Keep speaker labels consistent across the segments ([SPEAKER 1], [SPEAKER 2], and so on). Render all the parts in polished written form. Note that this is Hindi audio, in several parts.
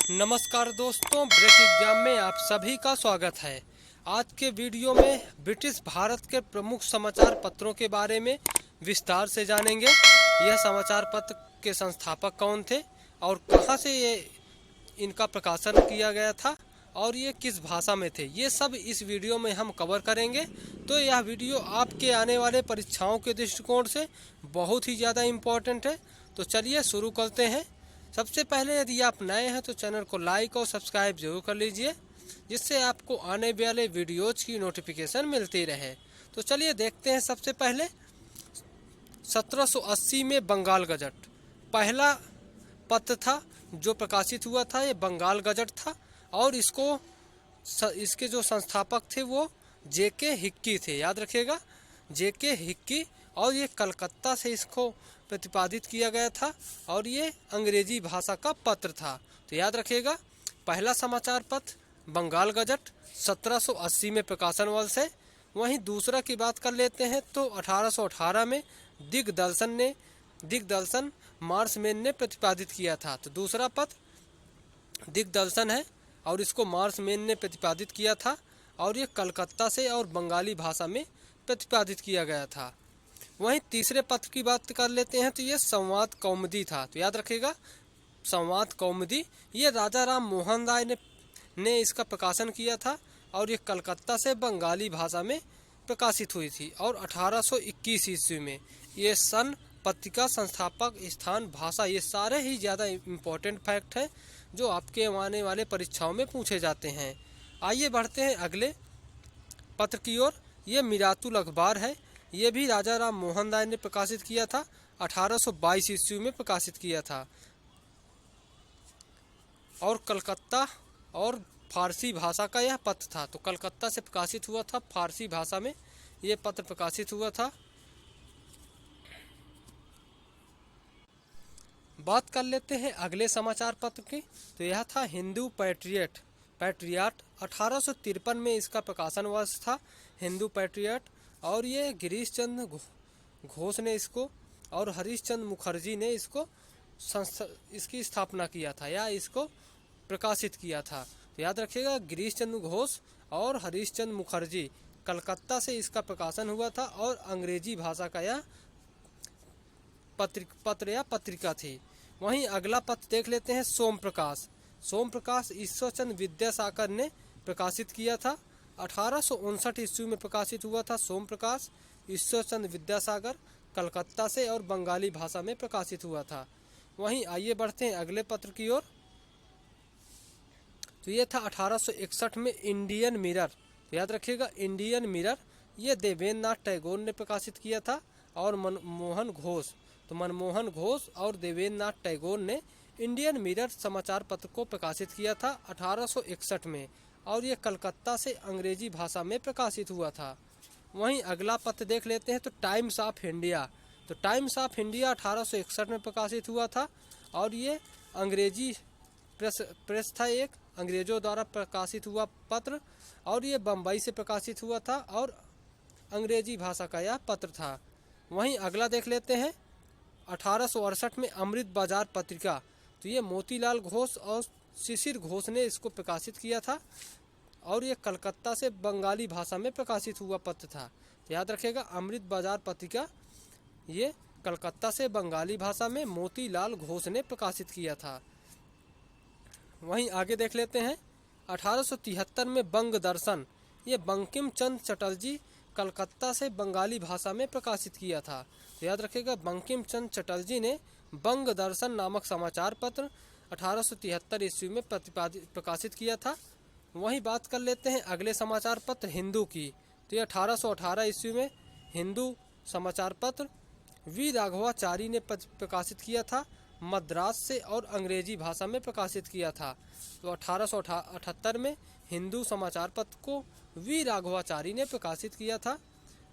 [SPEAKER 1] नमस्कार दोस्तों, ब्रेक एग्जाम में आप सभी का स्वागत है। आज के वीडियो में ब्रिटिश भारत के प्रमुख समाचार पत्रों के बारे में विस्तार से जानेंगे। यह समाचार पत्र के संस्थापक कौन थे और कहां से ये इनका प्रकाशन किया गया था और ये किस भाषा में थे, ये सब इस वीडियो में हम कवर करेंगे। तो यह वीडियो आपके आने वाले परीक्षाओं के दृष्टिकोण से बहुत ही ज़्यादा इम्पोर्टेंट है। तो चलिए शुरू करते हैं। सबसे पहले यदि आप नए हैं तो चैनल को लाइक और सब्सक्राइब जरूर कर लीजिए, जिससे आपको आने वाले वीडियोज की नोटिफिकेशन मिलती रहे। तो चलिए देखते हैं। सबसे पहले 1780 में बंगाल गजट पहला पत्र था जो प्रकाशित हुआ था। ये बंगाल गजट था और इसके जो संस्थापक थे वो जेके हिक्की थे, याद रखिएगा, जेके हिक्की। और ये कलकत्ता से इसको प्रतिपादित किया गया था और ये अंग्रेजी भाषा का पत्र था। तो याद रखिएगा, पहला समाचार पत्र बंगाल गजट 1780 में प्रकाशन वर्ष है। वहीं दूसरा की बात कर लेते हैं तो 1818 में दिग्दर्शन मार्शमैन ने प्रतिपादित किया था। तो दूसरा पत्र दिग्दर्शन है और इसको मार्शमैन ने प्रतिपादित किया था और ये कलकत्ता से और बंगाली भाषा में प्रतिपादित किया गया था। वहीं तीसरे पत्र की बात कर लेते हैं तो ये संवाद कौमुदी था। तो याद रखिएगा, संवाद कौमुदी ये राजा राम मोहन राय ने इसका प्रकाशन किया था और ये कलकत्ता से बंगाली भाषा में प्रकाशित हुई थी। और 1821 ईस्वी में ये सन, पत्रिका, संस्थापक, स्थान, भाषा, ये सारे ही ज़्यादा इम्पोर्टेंट फैक्ट हैं जो आपके आने वाले परीक्षाओं में पूछे जाते हैं। आइए बढ़ते हैं अगले पत्र की ओर। ये मिरातुल अखबार है। ये भी राजा राम मोहन राय ने प्रकाशित किया था, 1822 ईस्वी में प्रकाशित किया था। और कलकत्ता और फारसी भाषा का यह पत्र था। तो कलकत्ता से प्रकाशित हुआ था, फारसी भाषा में यह पत्र प्रकाशित हुआ था। बात कर लेते हैं अगले समाचार पत्र की। तो यह था हिंदू पैट्रियट 1853 में इसका प्रकाशन वर्ष था, हिंदू पैट्रियट। और ये गिरीश चंद्र घोष ने इसको और हरीश चंद्र मुखर्जी ने इसकी स्थापना किया था या इसको प्रकाशित किया था। तो याद रखिएगा, गिरीश चंद्र घोष और हरीश चंद्र मुखर्जी, कलकत्ता से इसका प्रकाशन हुआ था और अंग्रेजी भाषा का यह पत्र या पत्रिका थी। वहीं अगला पत्र देख लेते हैं। सोम प्रकाश ईश्वरचंद्र विद्यासागर ने प्रकाशित किया था, 1859 ईस्वी में प्रकाशित हुआ था। सोम प्रकाश ईश्वरचंद्र विद्यासागर, कलकत्ता से और बंगाली भाषा में प्रकाशित हुआ था। वहीं आइए बढ़ते हैं अगले पत्र की ओर। तो ये था 1861 में इंडियन मिरर। तो याद रखिएगा, इंडियन मिरर ये देवेंद्र नाथ टैगोर ने प्रकाशित किया था और मनमोहन घोष और देवेंद्र नाथ टैगोर ने इंडियन मिरर समाचार पत्र को प्रकाशित किया था 1861 में और ये कलकत्ता से अंग्रेजी भाषा में प्रकाशित हुआ था। वहीं अगला पत्र देख लेते हैं तो टाइम्स ऑफ इंडिया। तो टाइम्स ऑफ इंडिया 1861 में प्रकाशित हुआ था और ये अंग्रेजी प्रेस था, एक अंग्रेजों द्वारा प्रकाशित हुआ पत्र, और ये बम्बई से प्रकाशित हुआ था और अंग्रेजी भाषा का यह पत्र था। वहीं अगला देख लेते हैं 1868 में अमृत बाजार पत्रिका। तो ये मोतीलाल घोष और शिशिर घोष ने इसको प्रकाशित किया था और ये कलकत्ता से बंगाली भाषा में प्रकाशित हुआ पत्र था। तो याद रखिएगा, अमृत बाजार पत्रिका ये कलकत्ता से बंगाली भाषा में मोतीलाल घोष ने प्रकाशित किया था। वहीं आगे देख लेते हैं 1873 में बंग दर्शन, ये बंकिम चंद्र चटर्जी, कलकत्ता से बंगाली भाषा में प्रकाशित किया था। तो याद रखिएगा, बंकिम चंद्र चटर्जी ने बंग दर्शन नामक समाचार पत्र 1873 ईस्वी में प्रकाशित किया था। वहीं बात कर लेते हैं अगले समाचार पत्र हिंदू की। तो ये 1818 ईस्वी में हिंदू समाचार पत्र वी राघवाचारी ने प्रकाशित किया था, मद्रास से और अंग्रेजी भाषा में प्रकाशित किया था। तो 1878 में हिंदू समाचार पत्र को वी राघवाचारी ने प्रकाशित किया था।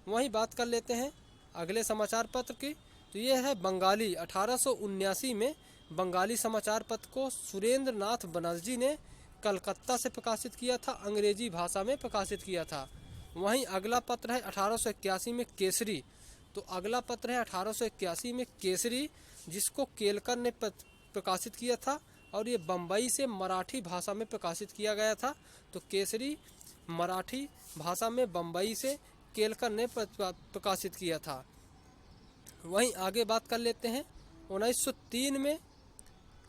[SPEAKER 1] वहीं बात कर लेते हैं अगले समाचार पत्र की। तो यह है बंगाली। 1879 में बंगाली समाचार पत्र को सुरेंद्र नाथ बनर्जी ने कलकत्ता से प्रकाशित किया था, अंग्रेजी भाषा में प्रकाशित किया था। वहीं अगला पत्र है 1881 में केसरी। तो अगला पत्र है 1881 में केसरी, जिसको केलकर ने प्रकाशित किया था और ये बम्बई से मराठी भाषा में प्रकाशित किया गया था। तो केसरी मराठी भाषा में बम्बई से केलकर ने प्रकाशित किया था। वहीं आगे बात कर लेते हैं 1903 में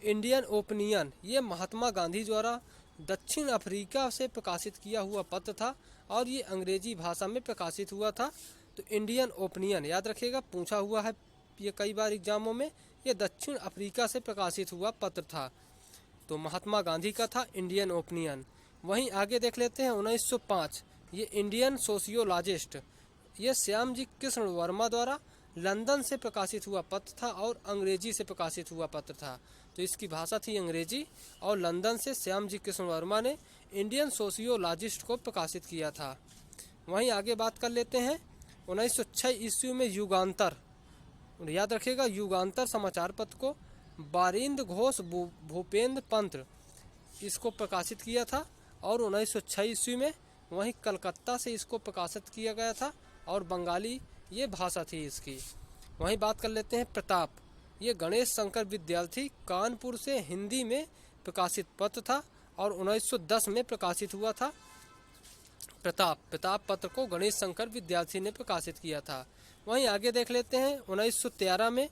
[SPEAKER 1] इंडियन ओपिनियन, ये महात्मा गांधी द्वारा दक्षिण अफ्रीका से प्रकाशित किया हुआ पत्र था और ये अंग्रेजी भाषा में प्रकाशित हुआ था। तो इंडियन ओपिनियन याद रखिएगा, पूछा हुआ है ये कई बार एग्जामों में, ये दक्षिण अफ्रीका से प्रकाशित हुआ पत्र था। तो महात्मा गांधी का था इंडियन ओपिनियन। वहीं आगे देख लेते हैं 1905, ये इंडियन सोशियोलॉजिस्ट, ये श्यामजी कृष्ण वर्मा द्वारा लंदन से प्रकाशित हुआ पत्र था और अंग्रेजी से प्रकाशित हुआ पत्र था। तो इसकी भाषा थी अंग्रेजी और लंदन से श्यामजी कृष्ण वर्मा ने इंडियन सोशियोलॉजिस्ट को प्रकाशित किया था। वहीं आगे बात कर लेते हैं 1906 ईस्वी में युगांतर, याद रखिएगा युगांतर समाचार पत्र को बारिंद घोष भूपेंद्र पंत इसको प्रकाशित किया था और 1906 ईस्वी में वहीं कलकत्ता से इसको प्रकाशित किया गया था और बंगाली ये भाषा थी इसकी। वहीं बात कर लेते हैं प्रताप, ये गणेश शंकर विद्यार्थी कानपुर से हिंदी में प्रकाशित पत्र था और 1910 में प्रकाशित हुआ था। प्रताप पत्र को गणेश शंकर विद्यार्थी ने प्रकाशित किया था। वहीं आगे देख लेते हैं 1913 में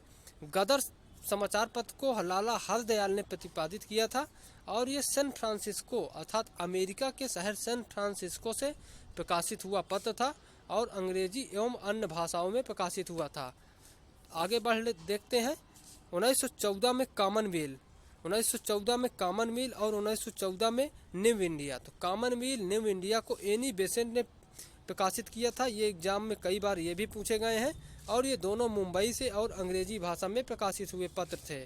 [SPEAKER 1] गदर समाचार पत्र को लाला हरदयाल ने प्रतिपादित किया था और ये सैन फ्रांसिस्को अर्थात अमेरिका के शहर सैन फ्रांसिस्को से प्रकाशित हुआ पत्र था और अंग्रेजी एवं अन्य भाषाओं में प्रकाशित हुआ था। आगे देखते हैं 1914 में कॉमनवेल्थ, 1914 में कॉमनवेल्थ और 1914 में न्यू इंडिया। तो कॉमनवेल्थ न्यू इंडिया को एनी बेसेंट ने प्रकाशित किया था। ये एग्जाम में कई बार ये भी पूछे गए हैं और ये दोनों मुंबई से और अंग्रेजी भाषा में प्रकाशित हुए पत्र थे।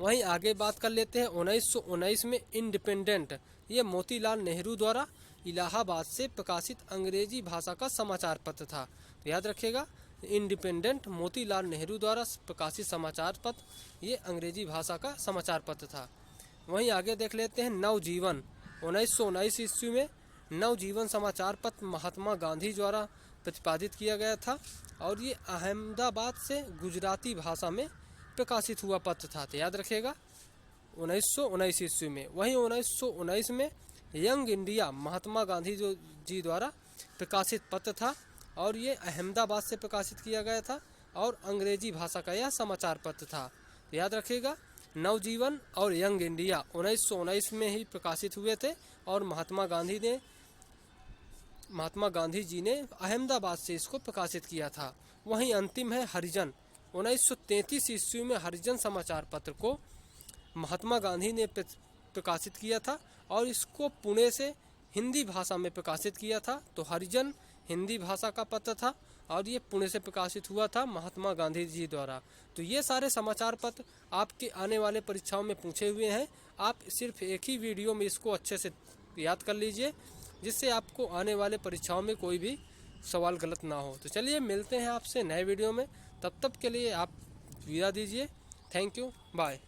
[SPEAKER 1] वहीं आगे बात कर लेते हैं 1919 में इंडिपेंडेंट, ये मोतीलाल नेहरू द्वारा इलाहाबाद से प्रकाशित अंग्रेजी भाषा का समाचार पत्र था। तो याद रखिएगा इंडिपेंडेंट मोतीलाल नेहरू द्वारा प्रकाशित समाचार पत्र ये अंग्रेजी भाषा का समाचार पत्र था। वहीं आगे देख लेते हैं नवजीवन, 1919 ईस्वी में नवजीवन समाचार पत्र महात्मा गांधी द्वारा प्रतिपादित किया गया था और ये अहमदाबाद से गुजराती भाषा में प्रकाशित हुआ पत्र था। तो याद रखिएगा 1919 ईस्वी में। वहीं 1919 में यंग इंडिया महात्मा गांधी जी द्वारा प्रकाशित पत्र था और ये अहमदाबाद से प्रकाशित किया गया था और अंग्रेजी भाषा का यह समाचार पत्र था। तो याद रखिएगा नवजीवन और यंग इंडिया 1919 में ही प्रकाशित हुए थे और महात्मा गांधी जी ने अहमदाबाद से इसको प्रकाशित किया था। वहीं अंतिम है हरिजन, 1933 ईस्वी में हरिजन समाचार पत्र को महात्मा गांधी ने प्रकाशित किया था और इसको पुणे से हिंदी भाषा में प्रकाशित किया था। तो हरिजन हिंदी भाषा का पत्र था और ये पुणे से प्रकाशित हुआ था महात्मा गांधी जी द्वारा। तो ये सारे समाचार पत्र आपके आने वाले परीक्षाओं में पूछे हुए हैं। आप सिर्फ एक ही वीडियो में इसको अच्छे से याद कर लीजिए जिससे आपको आने वाले परीक्षाओं में कोई भी सवाल गलत ना हो। तो चलिए मिलते हैं आपसे नए वीडियो में, तब तक के लिए आप विदा दीजिए। Thank you, bye.